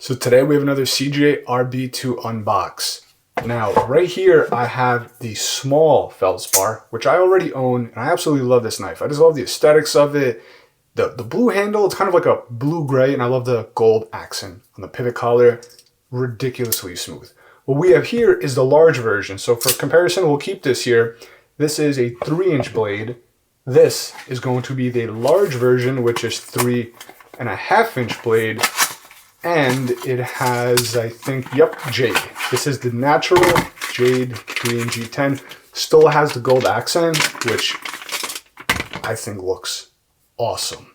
So today we have another CJRB to unbox. Now, right here I have the small Feldspar, which I already own, and I absolutely love this knife. I just love the aesthetics of it. The blue handle, it's kind of like a blue-gray, and I love the gold accent on the pivot collar. Ridiculously smooth. What we have here is the large version. So for comparison, we'll keep this here. This is a 3-inch blade. This is going to be the large version, which is 3.5-inch blade. And it has, I think, yep, jade. This is the natural jade green G10. Still has the gold accent, which I think looks awesome.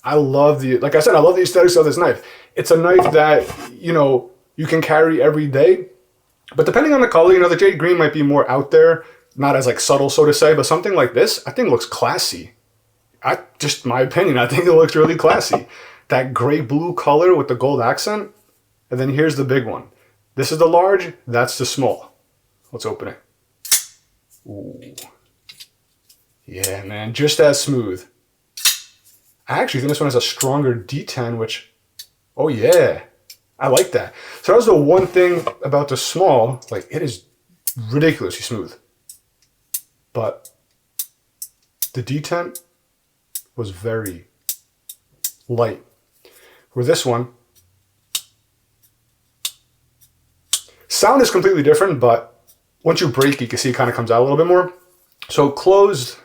I love like I said, I love the aesthetics of this knife. It's a knife that, you can carry every day. But depending on the color, the jade green might be more out there, not as like subtle, so to say, but something like this, I think looks classy. Just my opinion, I think it looks really classy. That gray blue color with the gold accent. And then here's the big one. This is the large, that's the small. Let's open it. Ooh. Yeah, man, just as smooth. I actually think this one has a stronger D10, which, oh yeah, I like that. So that was the one thing about the small, like it is ridiculously smooth. But the D10 was very light. With this one, sound is completely different, but once you break, you can see it kind of comes out a little bit more. So closed,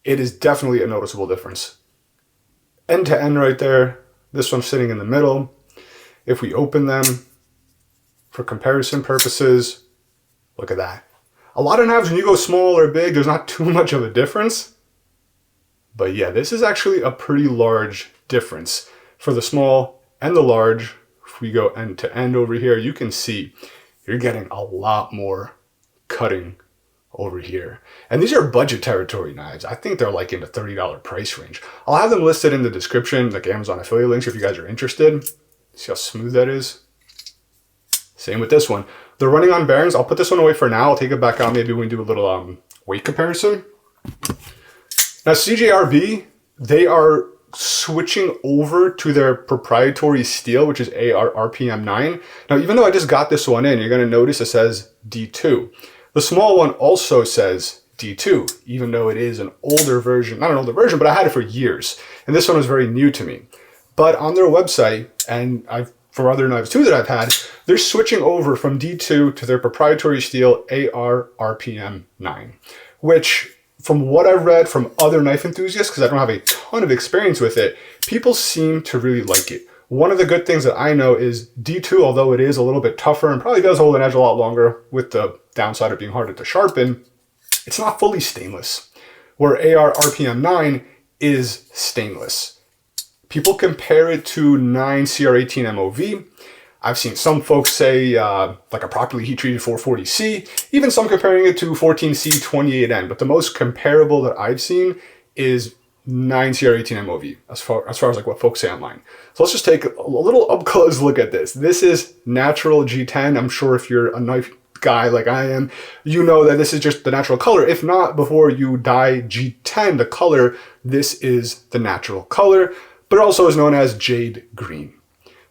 it is definitely a noticeable difference. End to end right there. This one's sitting in the middle. If we open them for comparison purposes, look at that. A lot of knives, when you go small or big, there's not too much of a difference. But yeah, this is actually a pretty large difference. For the small and the large, if we go end to end over here, you can see you're getting a lot more cutting over here. And these are budget territory knives. I think they're like in the $30 price range. I'll have them listed in the description, like Amazon affiliate links if you guys are interested. See how smooth that is? Same with this one. They're running on bearings. I'll put this one away for now. I'll take it back out maybe when we do a little weight comparison. Now CJRB, they are switching over to their proprietary steel, which is RPM 9. Now, even though I just got this one in, you're going to notice it says D2. The small one also says D2, even though it is an older version, not an older version, but I had it for years. And this one was very new to me. But on their website, and for other knives too that I've had, they're switching over from D2 to their proprietary steel RPM 9, which from what I've read from other knife enthusiasts, because I don't have a ton of experience with it, people seem to really like it. One of the good things that I know is D2, although it is a little bit tougher and probably does hold an edge a lot longer with the downside of being harder to sharpen, it's not fully stainless, where RPM 9 is stainless. People compare it to 9 CR18 MOV. I've seen some folks say like a properly heat-treated 440C, even some comparing it to 14C 28N, but the most comparable that I've seen is 9 CR18 MOV, as far as like what folks say online. So let's just take a little up-close look at this. This is natural G10. I'm sure if you're a knife guy like I am, you know that this is just the natural color. If not, before you dye G10, the color, this is the natural color, but it also is known as jade green.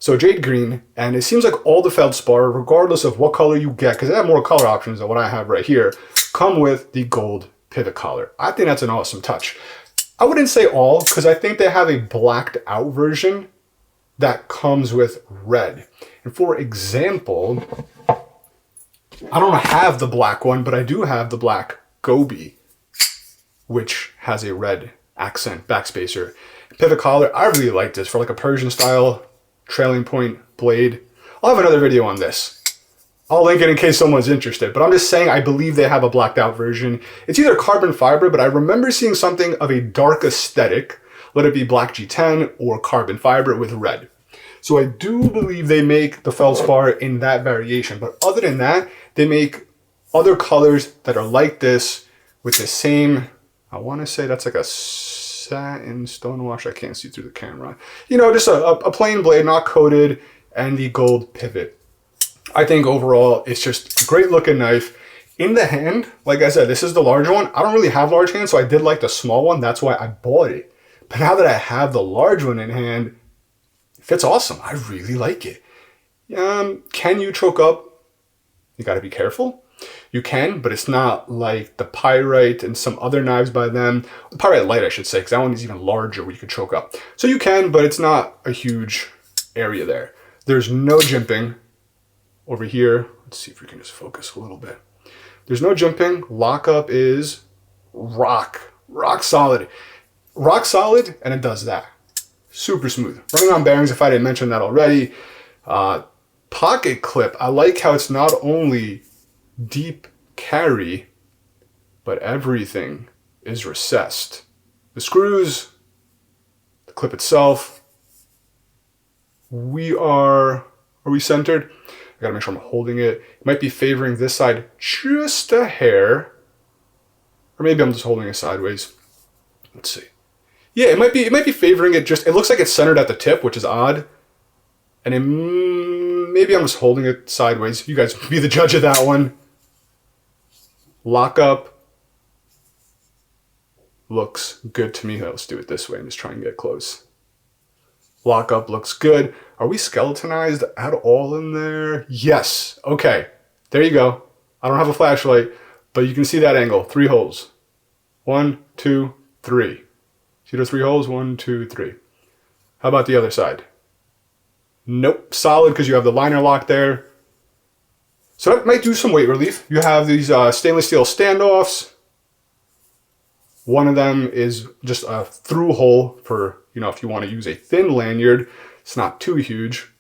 So jade green, and it seems like all the Feldspar, regardless of what color you get, because they have more color options than what I have right here, come with the gold pivot collar. I think that's an awesome touch. I wouldn't say all, because I think they have a blacked out version that comes with red. And for example, I don't have the black one, but I do have the black Gobi, which has a red accent backspacer. Pivot collar, I really like this for like a Persian style trailing point blade. I'll have another video on this. I'll link it in case someone's interested, but I'm just saying I believe they have a blacked out version. It's either carbon fiber, but I remember seeing something of a dark aesthetic, let it be black G10 or carbon fiber with red. So I do believe they make the Feldspar in that variation, but other than that, they make other colors that are like this with the same, I want to say that's like a satin stonewash. I can't see through the camera. Just a plain blade, not coated, and the gold pivot. I think overall, it's just a great looking knife. In the hand, like I said, this is the larger one. I don't really have large hands, so I did like the small one. That's why I bought it. But now that I have the large one in hand, fits awesome. I really like it. Can you choke up? You got to be careful. You can, but it's not like the Pyrite and some other knives by them. The Pyrite Light, I should say, because that one is even larger where you could choke up. So you can, but it's not a huge area there. There's no jimping over here. Let's see if we can just focus a little bit. There's no jimping. Lockup is rock solid. Rock solid, and it does that. Super smooth. Running on bearings, if I didn't mention that already. Pocket clip, I like how it's not only deep carry, but everything is recessed. The screws, the clip itself, are we centered? I gotta make sure I'm holding it. It might be favoring this side just a hair, or maybe I'm just holding it sideways. Let's see. Yeah, it might be favoring it just, it looks like it's centered at the tip, which is odd. And maybe I'm just holding it sideways. You guys be the judge of that one. Lock up looks good to me. Let's do it this way and just try and get close. Lock up looks good. Are we skeletonized at all in there? Yes. Okay. There you go. I don't have a flashlight, but you can see that angle. 3 holes. 1, 2, 3. See those 3 holes? 1, 2, 3. How about the other side? Nope. Solid because you have the liner lock there. So that might do some weight relief. You have these stainless steel standoffs. One of them is just a through hole for, if you want to use a thin lanyard. It's not too huge.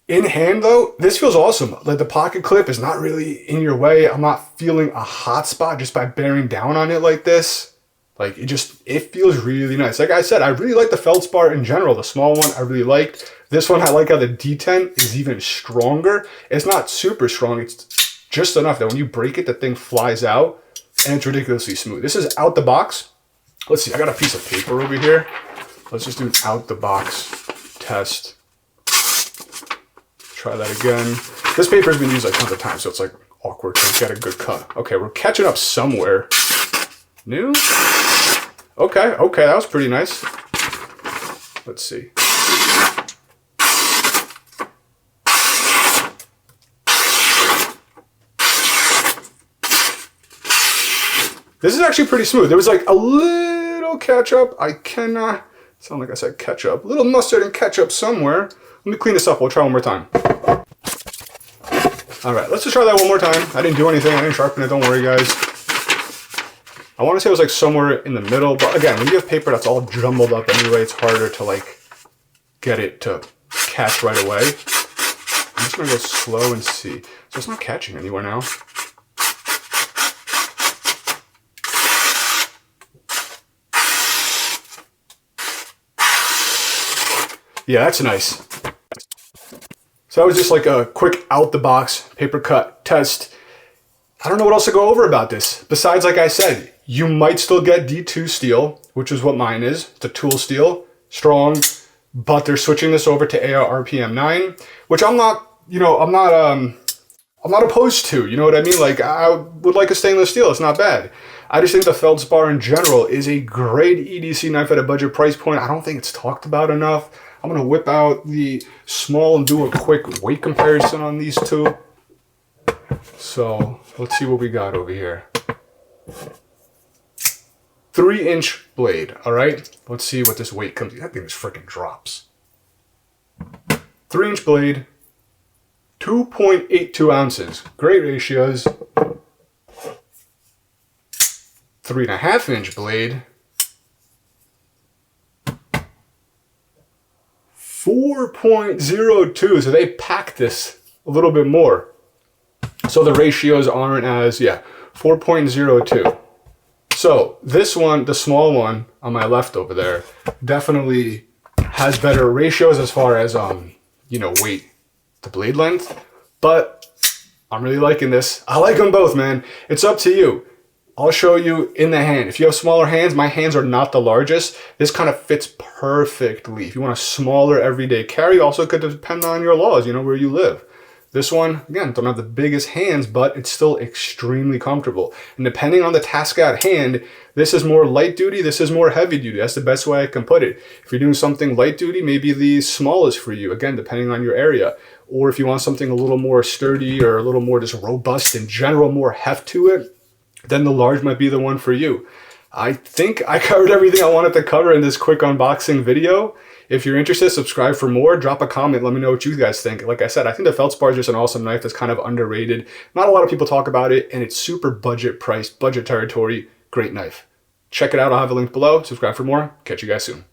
In hand though, this feels awesome. Like the pocket clip is not really in your way. I'm not feeling a hot spot just by bearing down on it like this. Like it feels really nice. Like I said, I really like the Feldspar in general. The small one I really liked. This one I like how the detent is even stronger. It's not super strong. It's just enough that when you break it, the thing flies out and it's ridiculously smooth. This is out the box. Let's see, I got a piece of paper over here. Let's just do an out the box test. Try that again. This paper has been used like tons of times, so it's like awkward to get a good cut. Okay, we're catching up somewhere. New? Okay, that was pretty nice. Let's see. This is actually pretty smooth. There was like a little ketchup. I cannot sound like I said ketchup. A little mustard and ketchup somewhere. Let me clean this up. We'll try one more time. All right, let's just try that one more time. I didn't do anything. I didn't sharpen it. Don't worry, guys. I want to say it was like somewhere in the middle, but again, when you have paper that's all jumbled up anyway, it's harder to like get it to catch right away. I'm just gonna go slow and see. So it's not catching anywhere now. Yeah, that's nice. So that was just like a quick out the box paper cut test. I don't know what else to go over about this. Besides, like I said, you might still get D2 steel, which is what mine is. It's a tool steel, strong, but they're switching this over to AR RPM 9, which I'm not opposed to. You know what I mean? Like I would like a stainless steel. It's not bad. I just think the Feldspar in general is a great EDC knife at a budget price point. I don't think it's talked about enough. I'm gonna whip out the small and do a quick weight comparison on these two. So let's see what we got over here. 3-inch blade, all right? Let's see what this weight comes. That thing just freaking drops. 3-inch blade, 2.82 ounces. Great ratios. 3.5-inch blade, 4.02. So they packed this a little bit more. So the ratios aren't as, 4.02. So this one, the small one on my left over there, definitely has better ratios as far as, weight to blade length. But I'm really liking this. I like them both, man. It's up to you. I'll show you in the hand. If you have smaller hands, my hands are not the largest. This kind of fits perfectly. If you want a smaller everyday carry, also could depend on your laws, where you live. This one, again, don't have the biggest hands, but it's still extremely comfortable. And depending on the task at hand, this is more light duty, this is more heavy duty. That's the best way I can put it. If you're doing something light duty, maybe the small is for you, again, depending on your area. Or if you want something a little more sturdy or a little more just robust in general, more heft to it, then the large might be the one for you. I think I covered everything I wanted to cover in this quick unboxing video. If you're interested, subscribe for more, drop a comment, let me know what you guys think. Like I said, I think the Feldspar is just an awesome knife that's kind of underrated. Not a lot of people talk about it, and it's super budget priced, budget territory, great knife. Check it out, I'll have a link below. Subscribe for more. Catch you guys soon.